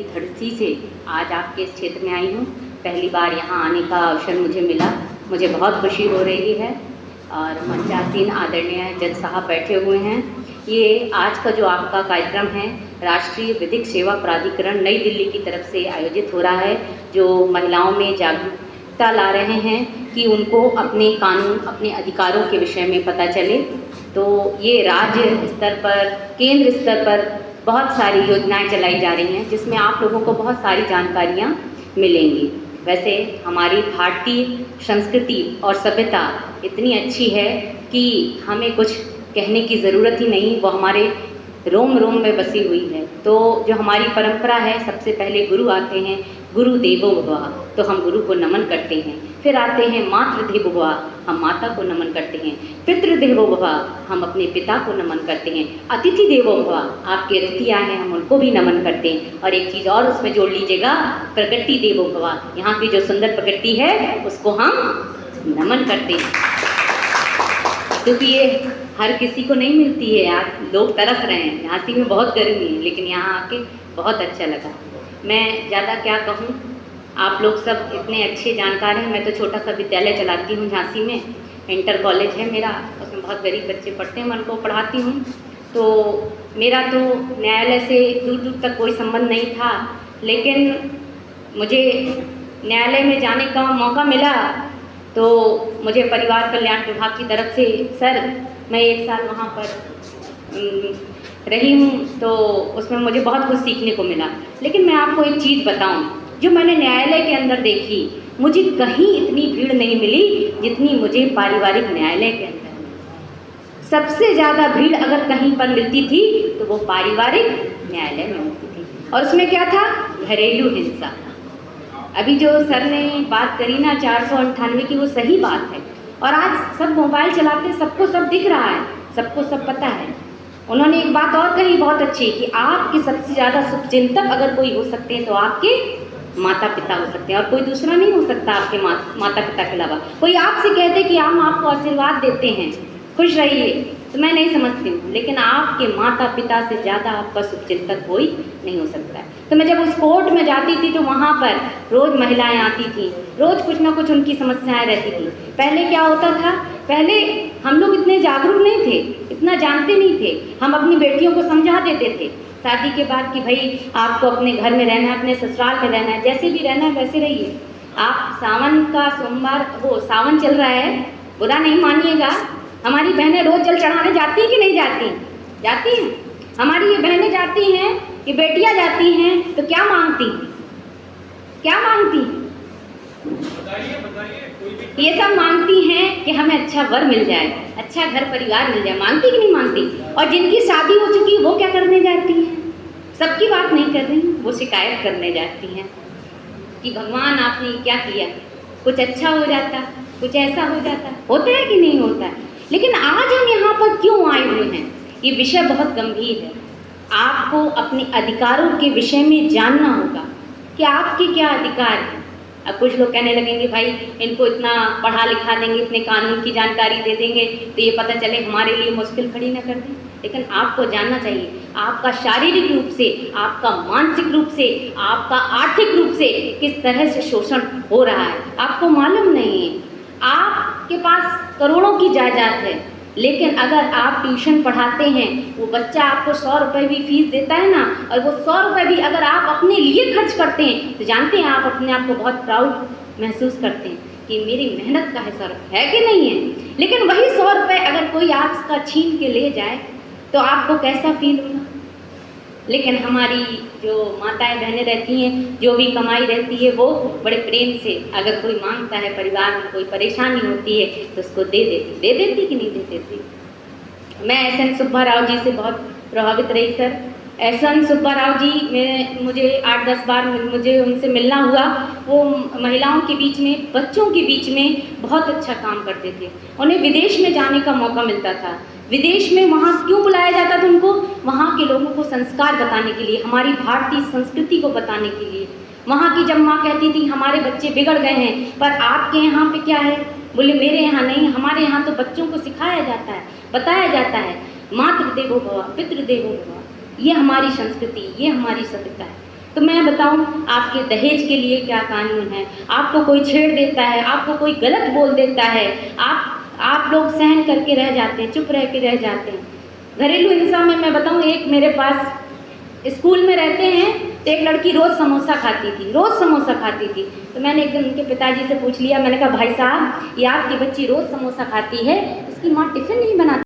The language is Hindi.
की धरती से आज आपके इस क्षेत्र में आई हूँ। पहली बार यहाँ आने का अवसर मुझे मिला, मुझे बहुत खुशी हो रही है। और मंचासीन आदरणीय जज साहब बैठे हुए हैं। ये आज का जो आपका कार्यक्रम है राष्ट्रीय विधिक सेवा प्राधिकरण नई दिल्ली की तरफ से आयोजित हो रहा है, जो महिलाओं में जागरूकता ला रहे हैं कि उनको अपने कानून, अपने अधिकारों के विषय में पता चले। तो ये राज्य स्तर पर, केंद्र स्तर पर बहुत सारी योजनाएं चलाई जा रही हैं, जिसमें आप लोगों को बहुत सारी जानकारियाँ मिलेंगी। वैसे हमारी भारतीय संस्कृति और सभ्यता इतनी अच्छी है कि हमें कुछ कहने की ज़रूरत ही नहीं, वो हमारे रोम रोम में बसी हुई है। तो जो हमारी परंपरा है, सबसे पहले गुरु आते हैं, गुरु देवो भव, तो हम गुरु को नमन करते हैं। फिर आते हैं मातृ देवो भव, हम माता को नमन करते हैं। पितृ देवो भव, हम अपने पिता को नमन करते हैं। अतिथि देवो भव, आपके अतिथि आए हैं, हम उनको भी नमन करते हैं। और एक चीज़ और उसमें जोड़ लीजिएगा, प्रकृति देवो भव, यहाँ की जो सुंदर प्रकृति है उसको हम नमन करते हैं, क्योंकि ये हर किसी को नहीं मिलती है। यार लोग तरस रहे हैं, झांसी में बहुत गर्मी है, लेकिन यहाँ आके बहुत अच्छा लगा। मैं ज़्यादा क्या कहूँ, आप लोग सब इतने अच्छे जानकार हैं। मैं तो छोटा सा विद्यालय चलाती हूँ झांसी में, इंटर कॉलेज है मेरा, उसमें बहुत गरीब बच्चे पढ़ते हैं, मैं उनको पढ़ाती हूँ। तो मेरा तो न्यायालय से दूर दूर तक कोई संबंध नहीं था, लेकिन मुझे न्यायालय में जाने का मौका मिला तो मुझे परिवार कल्याण विभाग की तरफ से, सर मैं 1 साल वहाँ पर रही हूँ, तो उसमें मुझे बहुत कुछ सीखने को मिला। लेकिन मैं आपको एक चीज़ बताऊँ, जो मैंने न्यायालय के अंदर देखी, मुझे कहीं इतनी भीड़ नहीं मिली जितनी मुझे पारिवारिक न्यायालय के अंदर मिली। सबसे ज़्यादा भीड़ अगर कहीं पर मिलती थी तो वो पारिवारिक न्यायालय में मिलती थी। और उसमें क्या था? घरेलू हिंसा। अभी जो सर ने बात करी ना 498 की, वो सही बात है। और आज सब मोबाइल चलाते हैं, सबको सब दिख रहा है, सबको सब पता है। उन्होंने एक बात और कही बहुत अच्छी, कि आपके सबसे ज़्यादा शुभचिंतक अगर कोई हो सकते हैं तो आपके माता पिता हो सकते हैं, और कोई दूसरा नहीं हो सकता आपके माता पिता के अलावा। कोई आपसे कहते कि हम आपको आशीर्वाद देते हैं, खुश रहिए, तो मैं नहीं समझती हूँ, लेकिन आपके माता पिता से ज़्यादा आपका शुभचिंतक कोई नहीं हो सकता है। तो मैं जब उस कोर्ट में जाती थी तो वहाँ पर रोज़ महिलाएं आती थीं, रोज़ कुछ ना कुछ उनकी समस्याएं रहती थी। पहले क्या होता था, पहले हम लोग इतने जागरूक नहीं थे, इतना जानते नहीं थे। हम अपनी बेटियों को समझा देते थे शादी के बाद कि भाई आपको अपने घर में रहना है, अपने ससुराल में रहना है, जैसे भी रहना है वैसे रहिए। आप सावन का सोमवार, वो सावन चल रहा है, बुरा नहीं मानिएगा, हमारी बहनें रोज़ जल चढ़ाने जाती हैं कि नहीं जाती? जाती हैं। हमारी ये बहनें जाती हैं, ये बेटियां जाती हैं, तो क्या मांगती? क्या मांगती? ये सब मांगती हैं कि हमें अच्छा वर मिल जाए, अच्छा घर परिवार मिल जाए। मांगती कि नहीं मांगती? और जिनकी शादी हो चुकी है वो क्या करने जाती हैं? सबकी बात नहीं कर रही, वो शिकायत करने जाती हैं कि भगवान आपने क्या किया, कुछ अच्छा हो जाता, कुछ ऐसा हो जाता। होता है कि नहीं होता है? लेकिन आज हम यहाँ पर क्यों आए हुए हैं? ये विषय बहुत गंभीर है। आपको अपने अधिकारों के विषय में जानना होगा कि आपके क्या अधिकार हैं। अब कुछ लोग कहने लगेंगे भाई इनको इतना पढ़ा लिखा देंगे, इतने कानून की जानकारी दे देंगे तो ये पता चले हमारे लिए मुश्किल खड़ी न कर दें। लेकिन आपको जानना चाहिए, आपका शारीरिक रूप से, आपका मानसिक रूप से, आपका आर्थिक रूप से किस तरह से शोषण हो रहा है, आपको मालूम नहीं है। आपके पास करोड़ों की जायदाद है, लेकिन अगर आप ट्यूशन पढ़ाते हैं, वो बच्चा आपको 100 रुपये भी फीस देता है ना, और वो 100 रुपये भी अगर आप अपने लिए खर्च करते हैं, तो जानते हैं आप अपने आप को बहुत प्राउड महसूस करते हैं कि मेरी मेहनत का हिस्सा है कि नहीं है। लेकिन वही 100 रुपये अगर कोई आपका छीन के ले जाए तो आपको कैसा फील होगा? लेकिन हमारी जो माताएं बहनें रहती हैं, जो भी कमाई रहती है, वो बड़े प्रेम से, अगर कोई मांगता है, परिवार में कोई परेशानी होती है तो उसको दे देती कि नहीं दे देती? मैं एस.एन. सुब्बा राव जी से बहुत प्रभावित रही सर। एस.एन. सुब्बा राव जी में मुझे 8-10 बार मुझे उनसे मिलना हुआ। वो महिलाओं के बीच में, बच्चों के बीच में बहुत अच्छा काम करते थे। उन्हें विदेश में जाने का मौका मिलता था। विदेश में वहाँ क्यों बुलाया जाता था उनको? वहाँ के लोगों को संस्कार बताने के लिए, हमारी भारतीय संस्कृति को बताने के लिए। वहाँ की जब माँ कहती थी हमारे बच्चे बिगड़ गए हैं, पर आपके यहाँ पे क्या है? बोले मेरे यहाँ नहीं, हमारे यहाँ तो बच्चों को सिखाया जाता है, बताया जाता है, मातृ देवो भव, पितृ देवो भव। ये हमारी संस्कृति, ये हमारी सभ्यता है। तो मैं बताऊं आपके दहेज के लिए क्या कानून है। आपको कोई छेड़ देता है, आपको कोई गलत बोल देता है, आप लोग सहन करके रह जाते हैं, चुप रह के रह जाते हैं। घरेलू हिंसा में मैं बताऊं, एक मेरे पास स्कूल में रहते हैं तो एक लड़की रोज़ समोसा खाती थी, रोज़ समोसा खाती थी। तो मैंने एक दिन उनके पिताजी से पूछ लिया, मैंने कहा भाई साहब, ये आपकी बच्ची रोज़ समोसा खाती है, इसकी माँ टिफ़िन नहीं बनाती?